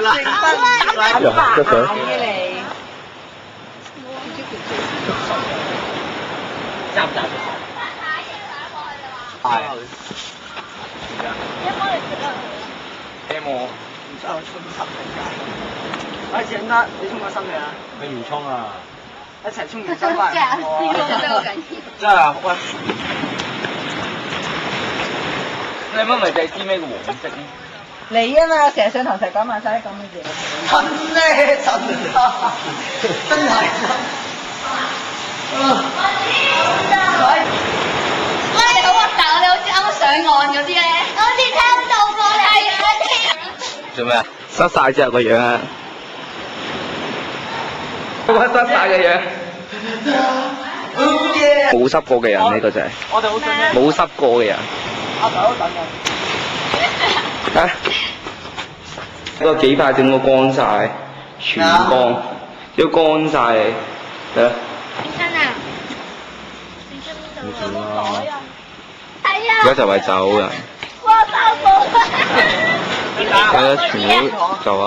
又一上。揸唔揸到？係。聽我。喂，鄭德，你沖咗身未啊？未唔沖啊？一齊沖完身翻嚟。真係啊！喂，你乜咪就係知咩叫黃色咧？你啊嘛，成日上堂成日講埋晒啲咁嘅嘢。真咧真啊！真係喂，你好核突啊！你好似啱啱上岸嗰啲咧，好似偷渡過嚟嗰啲。做咩啊？濕晒之後個樣啊！濕晒嘅樣。冇濕過嘅人呢個就係。我哋好想咧。冇濕過嘅人。阿頭等我。啊！呢個幾塊整到乾晒，全乾，要乾晒嚟，嚟啦！起身啊！唔算啦，係啊！而家就係走人，哇！包保啊！係啊，全部就係。